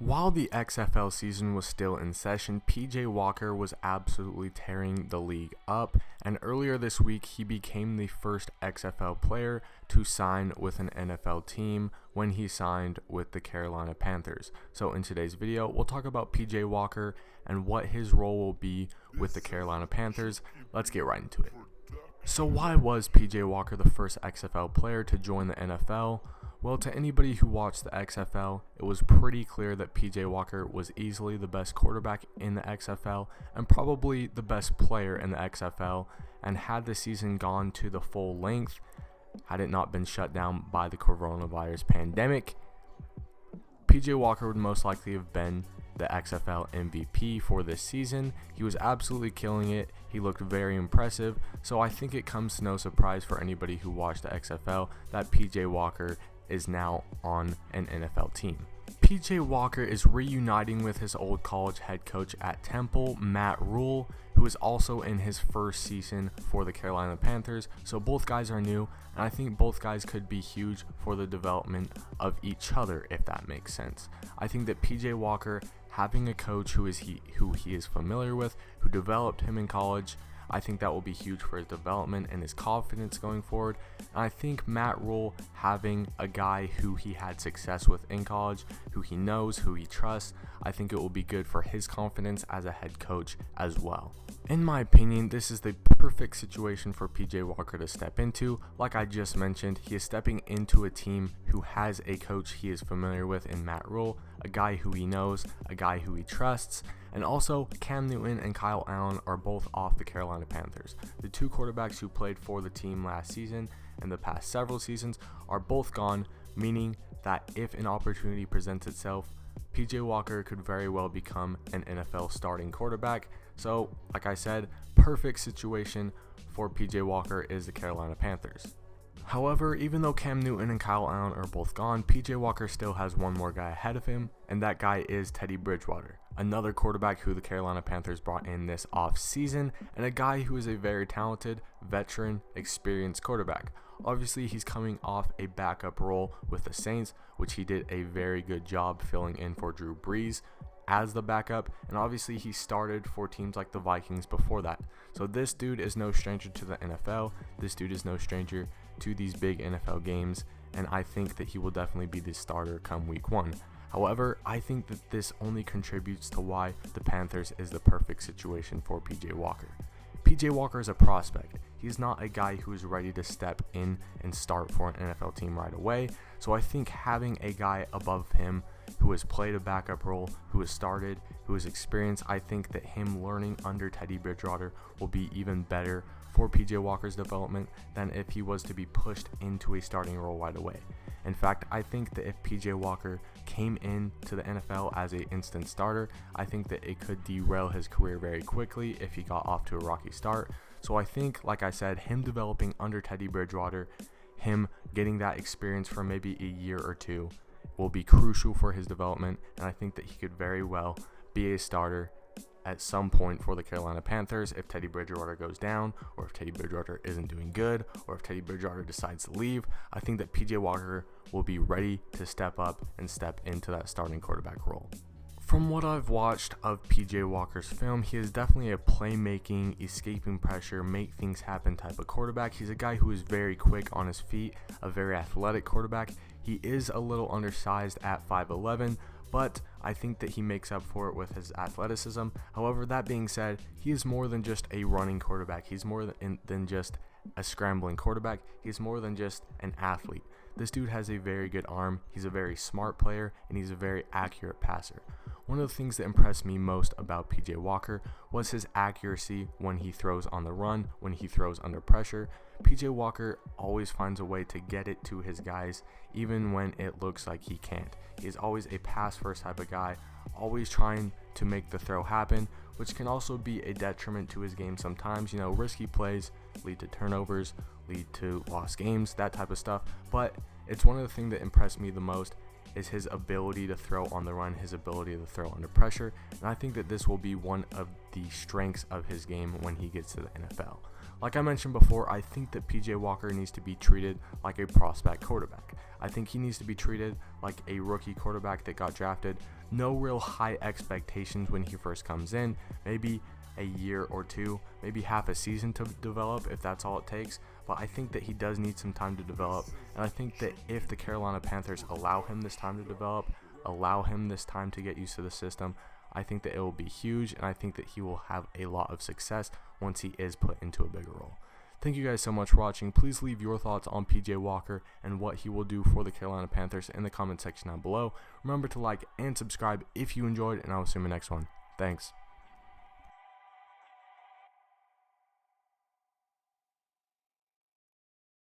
While the XFL season was still in session, PJ Walker was absolutely tearing the league up, and earlier this week he became the first XFL player to sign with an NFL team when he signed with the Carolina Panthers. So in today's video, we'll talk about PJ Walker and what his role will be with the Carolina Panthers. Let's get right into it. So why was PJ Walker the first XFL player to join the NFL? Well, to anybody who watched the XFL, it was pretty clear that PJ Walker was easily the best quarterback in the XFL and probably the best player in the XFL, and had the season gone to the full length, had it not been shut down by the coronavirus pandemic, PJ Walker would most likely have been the XFL MVP for this season. He was absolutely killing it. He looked very impressive, so I think it comes to no surprise for anybody who watched the XFL that PJ Walker is now on an NFL team. PJ Walker is reuniting with his old college head coach at Temple, Matt Rhule, who is also in his first season for the Carolina Panthers. So both guys are new, and I think both guys could be huge for the development of each other, if that makes sense. I think that PJ Walker having a coach who he is familiar with, who developed him in college, I think that will be huge for his development and his confidence going forward. And I think Matt Rhule having a guy who he had success with in college, who he knows, who he trusts, I think it will be good for his confidence as a head coach as well. In my opinion, this is the perfect situation for PJ Walker to step into. Like I just mentioned, he is stepping into a team who has a coach he is familiar with in Matt Rhule, a guy who he knows, a guy who he trusts. And also, Cam Newton and Kyle Allen are both off the Carolina Panthers. The two quarterbacks who played for the team last season and the past several seasons are both gone, meaning that if an opportunity presents itself, PJ Walker could very well become an NFL starting quarterback. So, like I said, perfect situation for PJ Walker is the Carolina Panthers. However, even though Cam Newton and Kyle Allen are both gone, PJ Walker still has one more guy ahead of him, and that guy is Teddy Bridgewater, another quarterback who the Carolina Panthers brought in this offseason, and a guy who is a very talented, veteran, experienced quarterback. Obviously, he's coming off a backup role with the Saints, which he did a very good job filling in for Drew Brees as the backup, and obviously he started for teams like the Vikings before that. So this dude is no stranger to the NFL. This dude is no stranger to these big NFL games, and I think that he will definitely be the starter come week 1. However, I think that this only contributes to why the Panthers is the perfect situation for PJ Walker. PJ Walker is a prospect. He's not a guy who is ready to step in and start for an NFL team right away. So I think having a guy above him who has played a backup role, who has started, who is experienced, I think that him learning under Teddy Bridgewater will be even better for PJ Walker's development than if he was to be pushed into a starting role right away. In fact, I think that if PJ Walker came into the NFL as an instant starter, I think that it could derail his career very quickly if he got off to a rocky start. So I think, like I said, him developing under Teddy Bridgewater, him getting that experience for maybe a year or two will be crucial for his development, and I think that he could very well be a starter at some point for the Carolina Panthers if Teddy Bridgewater goes down, or if Teddy Bridgewater isn't doing good, or if Teddy Bridgewater decides to leave. I think that PJ Walker will be ready to step up and step into that starting quarterback role. From what I've watched of PJ Walker's film, he is definitely a playmaking, escaping pressure, make things happen type of quarterback. He's a guy who is very quick on his feet, a very athletic quarterback. He is a little undersized at 5'11", but I think that he makes up for it with his athleticism. However, that being said, he is more than just a running quarterback. He's more than just a scrambling quarterback. He's more than just an athlete. This dude has a very good arm. He's a very smart player, and he's a very accurate passer. One of the things that impressed me most about PJ Walker was his accuracy when he throws on the run, when he throws under pressure. PJ Walker always finds a way to get it to his guys, even when it looks like he can't. He's always a pass-first type of guy, always trying to make the throw happen, which can also be a detriment to his game sometimes. Risky plays lead to turnovers, lead to lost games, that type of stuff. But it's one of the things that impressed me the most is his ability to throw on the run, his ability to throw under pressure, and I think that this will be one of the strengths of his game when he gets to the NFL. Like I mentioned before, I think that PJ Walker needs to be treated like a prospect quarterback. I think he needs to be treated like a rookie quarterback that got drafted. No real high expectations when he first comes in. Maybe a year or two, maybe half a season to develop if that's all it takes. But I think that he does need some time to develop. And I think that if the Carolina Panthers allow him this time to develop, allow him this time to get used to the system, I think that it will be huge, and I think that he will have a lot of success once he is put into a bigger role. Thank you guys so much for watching. Please leave your thoughts on PJ Walker and what he will do for the Carolina Panthers in the comment section down below. Remember to like and subscribe if you enjoyed, and I will see you in the next one. Thanks.